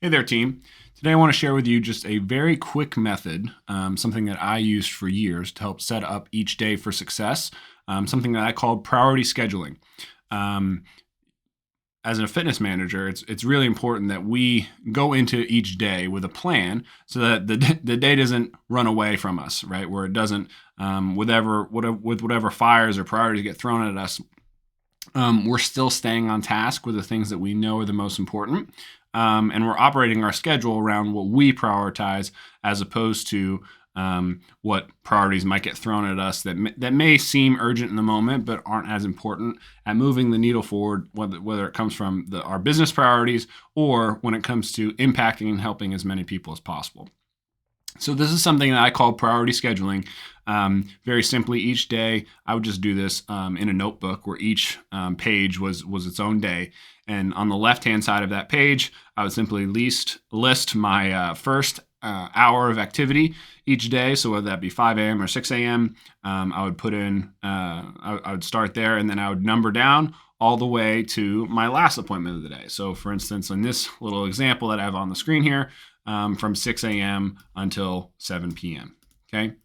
Hey there, team. Today I want to share with you just a very quick method, something that I used for years to help set up each day for success, something that I called priority scheduling. Um, as a fitness manager, it's really important that we go into each day with a plan so that the day doesn't run away from us, right? Where it doesn't, with whatever fires or priorities get thrown at us, we're still staying on task with the things that we know are the most important. And we're operating our schedule around what we prioritize as opposed to what priorities might get thrown at us that may seem urgent in the moment but aren't as important at moving the needle forward, whether it comes from our business priorities or when it comes to impacting and helping as many people as possible. So this is something that I call priority scheduling. Very simply, each day I would just do this in a notebook where each page was its own day. And on the left-hand side of that page, I would simply list my first hour of activity each day. So whether that be 5 a.m. or 6 a.m., I would put in, I would start there, and then I would number down all the way to my last appointment of the day. So for instance, in this little example that I have on the screen here, from 6 a.m. until 7 p.m. Okay.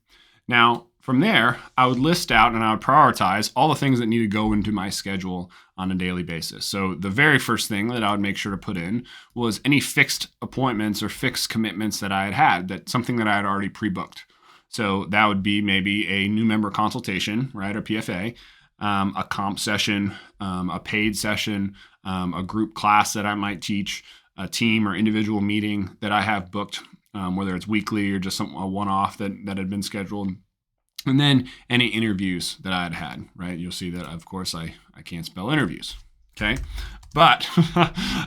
Now, from there, I would list out and I would prioritize all the things that need to go into my schedule on a daily basis. So the very first thing that I would make sure to put in was any fixed appointments or fixed commitments that I had, that something that I had already pre-booked. So that would be maybe a new member consultation, right, or PFA, a comp session, a paid session, a group class that I might teach, a team or individual meeting that I have booked, whether it's weekly or just a one-off that had been scheduled. And then any interviews that I had, right? You'll see that, of course, I can't spell interviews, okay? But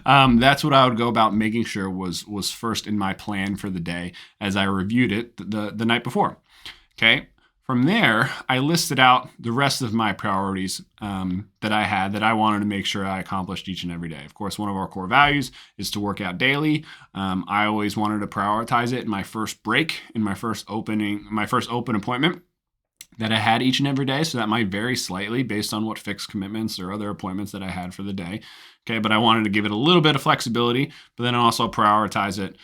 that's what I would go about making sure was first in my plan for the day as I reviewed it the night before, okay? From there, I listed out the rest of my priorities that I had that I wanted to make sure I accomplished each and every day. Of course, one of our core values is to work out daily. I always wanted to prioritize it in my first break, in my first open appointment that I had each and every day. So that might vary slightly based on what fixed commitments or other appointments that I had for the day. Okay, but I wanted to give it a little bit of flexibility, but then also prioritize it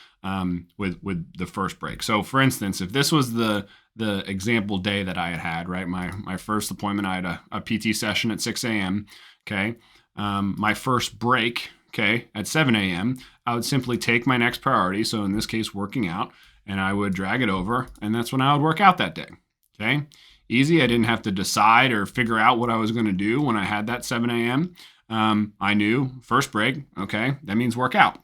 with the first break. So for instance, if this was the example day that I had, right? My first appointment, I had a PT session at 6 a.m. Okay. My first break, okay, at 7 a.m., I would simply take my next priority. So in this case, working out, and I would drag it over, and that's when I would work out that day. Okay. Easy. I didn't have to decide or figure out what I was going to do when I had that 7 a.m. I knew first break. Okay. That means work out.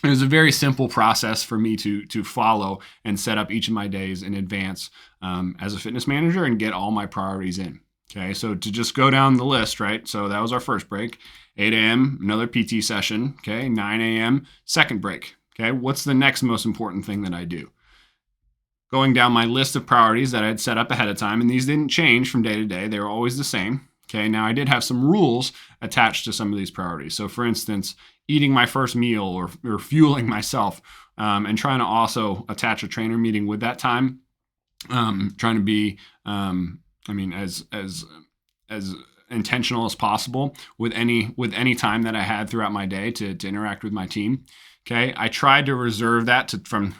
It was a very simple process for me to follow and set up each of my days in advance as a fitness manager and get all my priorities in. Okay, so to just go down the list, right? So that was our first break. 8 a.m., another PT session. Okay, 9 a.m., second break. Okay, what's the next most important thing that I do? Going down my list of priorities that I had set up ahead of time, and these didn't change from day to day. They were always the same. Okay, now I did have some rules attached to some of these priorities. So for instance, eating my first meal or fueling myself, and trying to also attach a trainer meeting with that time. Trying to be, as intentional as possible with any time that I had throughout my day to interact with my team. Okay, I tried to reserve that from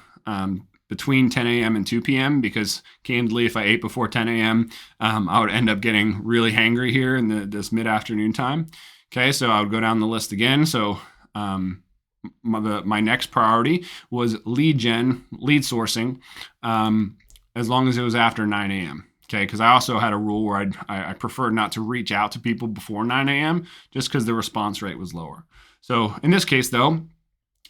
between 10 a.m. and 2 p.m. because candidly, if I ate before 10 a.m., I would end up getting really hangry here in this mid-afternoon time. Okay, so I would go down the list again. So my next priority was lead sourcing, as long as it was after 9 a.m. Okay, because I also had a rule where I preferred not to reach out to people before 9 a.m. just because the response rate was lower. So in this case, though,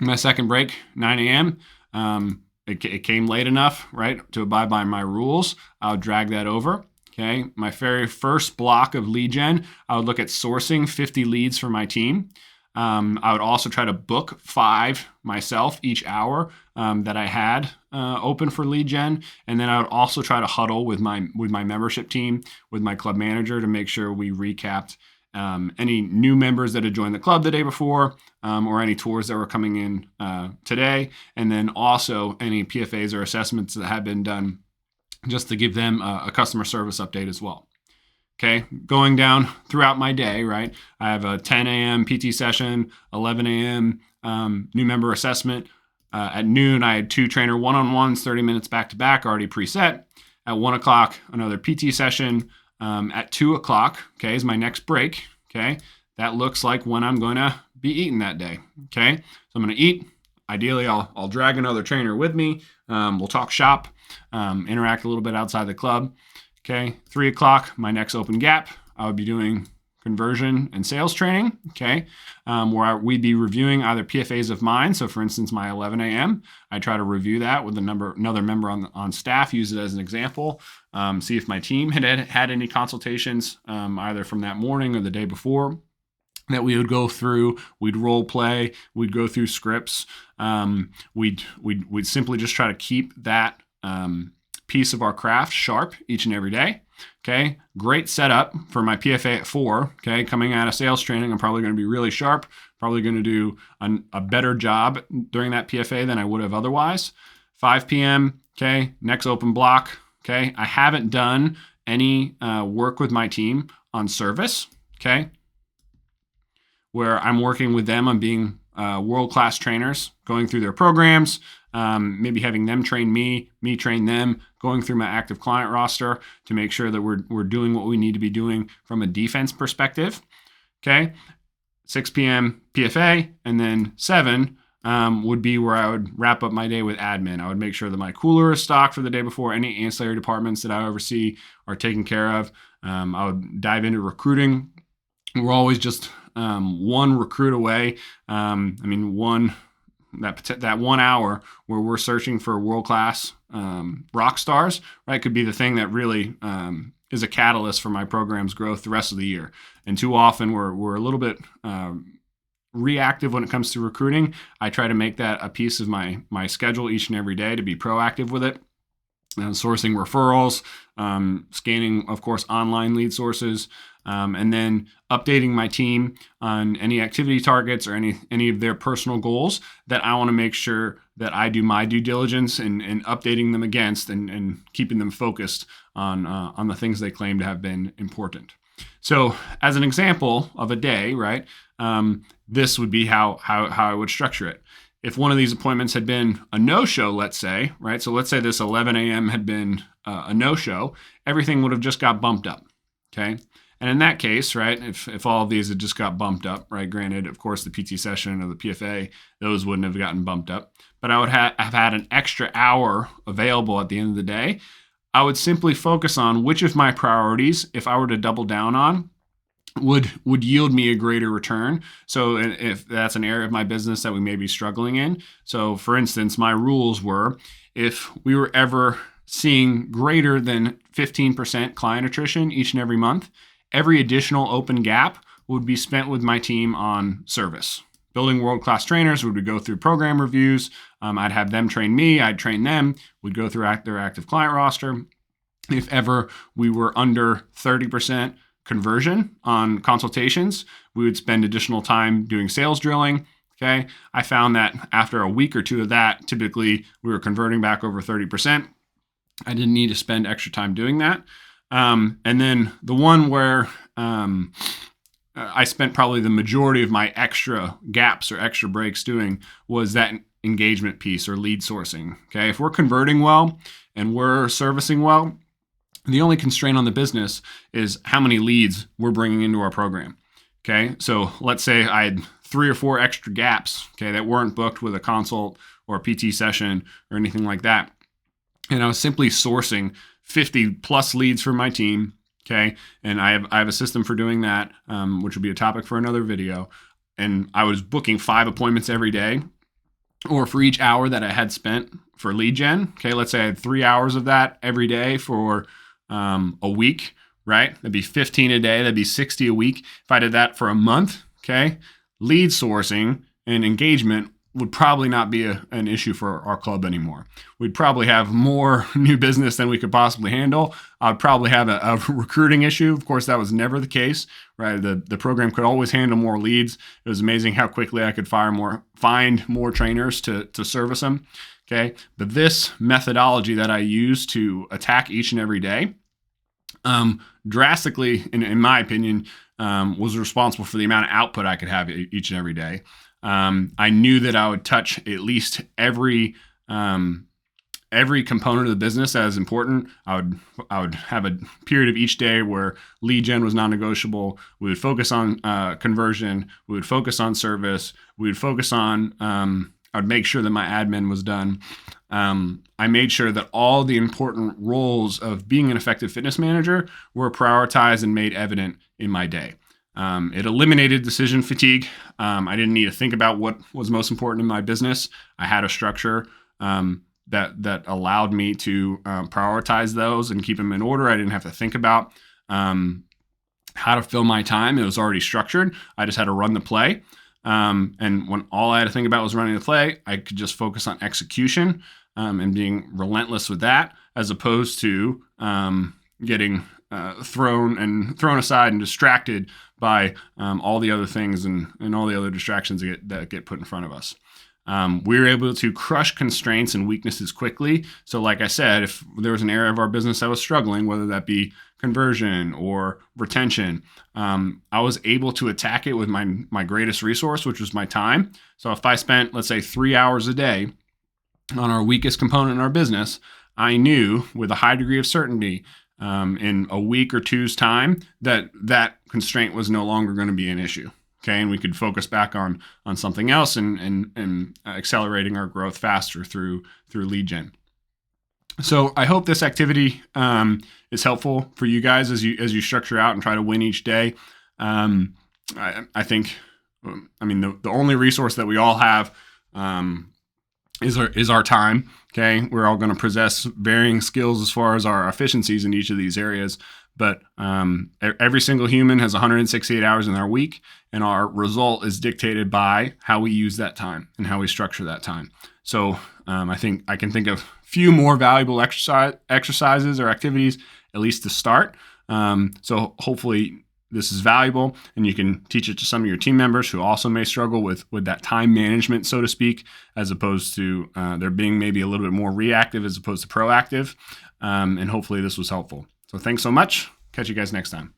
my second break, 9 a.m., it came late enough, right, to abide by my rules. I would drag that over. Okay, my very first block of lead gen, I would look at sourcing 50 leads for my team. I would also try to book 5 myself each hour that I had open for lead gen, and then I would also try to huddle with my membership team, with my club manager, to make sure we recapped any new members that had joined the club the day before, or any tours that were coming in today, and then also any PFAs or assessments that had been done, just to give them a customer service update as well. Okay, going down throughout my day, right? I have a 10 a.m. PT session, 11 a.m. new member assessment. At noon, I had 2 trainer one-on-ones, 30 minutes back-to-back, already preset. At 1 o'clock, another PT session. At 2 o'clock, okay, is my next break, okay? That looks like when I'm going to be eating that day, okay? So I'm going to eat. Ideally, I'll drag another trainer with me. We'll talk shop, interact a little bit outside the club, okay? 3 o'clock, my next open gap. I would be doing conversion and sales training, okay, where we'd be reviewing either PFAs of mine. So for instance, my 11 a.m., I try to review that with another member on staff, use it as an example, see if my team had any consultations either from that morning or the day before that we would go through. We'd role play, we'd go through scripts. We'd simply just try to keep that piece of our craft sharp each and every day. Okay, great setup for my PFA at 4. Okay, coming out of sales training, I'm probably going to be really sharp, probably going to do a better job during that PFA than I would have otherwise. 5 p.m., okay, next open block. Okay, I haven't done any work with my team on service, okay, where I'm working with them on being world-class trainers, going through their programs, maybe having them train me train them, going through my active client roster to make sure that we're doing what we need to be doing from a defense perspective. Okay, 6 p.m. PFA, and then 7 would be where I would wrap up my day with admin. I would make sure that my cooler is stocked for the day before. Any ancillary departments that I oversee are taken care of. I would dive into recruiting. We're always just one recruit away. That 1 hour where we're searching for world-class rock stars, right, could be the thing that really is a catalyst for my program's growth the rest of the year. And too often we're a little bit reactive when it comes to recruiting. I try to make that a piece of my schedule each and every day to be proactive with it. Sourcing referrals, scanning, of course, online lead sources, and then updating my team on any activity targets or any of their personal goals that I want to make sure that I do my due diligence in updating them against and keeping them focused on the things they claim to have been important. So as an example of a day, right, this would be how I would structure it. If one of these appointments had been a no-show, let's say, right? So let's say this 11 a.m. had been a no-show, everything would have just got bumped up, okay? And in that case, right, if all of these had just got bumped up, right, granted, of course, the PT session or the PFA, those wouldn't have gotten bumped up, but I would have had an extra hour available at the end of the day. I would simply focus on which of my priorities, if I were to double down on, would yield me a greater return. So if that's an area of my business that we may be struggling in. So for instance, my rules were, if we were ever seeing greater than 15% client attrition each and every month, every additional open gap would be spent with my team on service. Building world-class trainers, we would go through program reviews. I'd have them train me, I'd train them. We'd go through their active client roster. If ever we were under 30% conversion on consultations, we would spend additional time doing sales drilling. Okay, I found that after a week or two of that, typically we were converting back over 30%. I didn't need to spend extra time doing that. And then the one where I spent probably the majority of my extra gaps or extra breaks doing was that engagement piece or lead sourcing. Okay, if we're converting well and we're servicing well, the only constraint on the business is how many leads we're bringing into our program. Okay, so let's say I had 3 or 4 extra gaps, okay, that weren't booked with a consult or a PT session or anything like that. And I was simply sourcing 50 plus leads for my team, okay, and I have a system for doing that, which will be a topic for another video. And I was booking 5 appointments every day, or for each hour that I had spent for lead gen. Okay, let's say I had 3 hours of that every day for a week, right? That'd be 15 a day. That'd be 60 a week. If I did that for a month, okay, lead sourcing and engagement would probably not be an issue for our club anymore. We'd probably have more new business than we could possibly handle. I'd probably have a recruiting issue. Of course, that was never the case, right? The program could always handle more leads. It was amazing how quickly I could find more trainers to service them. Okay, but this methodology that I use to attack each and every day drastically, in my opinion, was responsible for the amount of output I could have each and every day. I knew that I would touch at least every component of the business that is important. I would have a period of each day where lead gen was non-negotiable. We would focus on conversion. We would focus on service. We would focus on. I would make sure that my admin was done. I made sure that all the important roles of being an effective fitness manager were prioritized and made evident in my day. It eliminated decision fatigue. I didn't need to think about what was most important in my business. I had a structure that allowed me to prioritize those and keep them in order. I didn't have to think about how to fill my time. It was already structured. I just had to run the play. And when all I had to think about was running the play, I could just focus on execution and being relentless with that, as opposed to getting thrown aside and distracted by all the other things and all the other distractions that get put in front of us. We were able to crush constraints and weaknesses quickly. So like I said, if there was an area of our business that was struggling, whether that be conversion or retention, I was able to attack it with my greatest resource, which was my time. So if I spent, let's say, 3 hours a day on our weakest component in our business, I knew with a high degree of certainty in a week or two's time that constraint was no longer going to be an issue. Okay, and we could focus back on something else and accelerating our growth faster through lead gen. So I hope this activity is helpful for you guys as you structure out and try to win each day. I think, the only resource that we all have is our time. Okay, we're all going to possess varying skills as far as our efficiencies in each of these areas. But every single human has 168 hours in their week, and our result is dictated by how we use that time and how we structure that time. So I think I can think of a few more valuable exercises or activities, at least to start. So hopefully this is valuable, and you can teach it to some of your team members who also may struggle with that time management, so to speak, as opposed to they're being maybe a little bit more reactive as opposed to proactive. And hopefully this was helpful. So thanks so much. Catch you guys next time.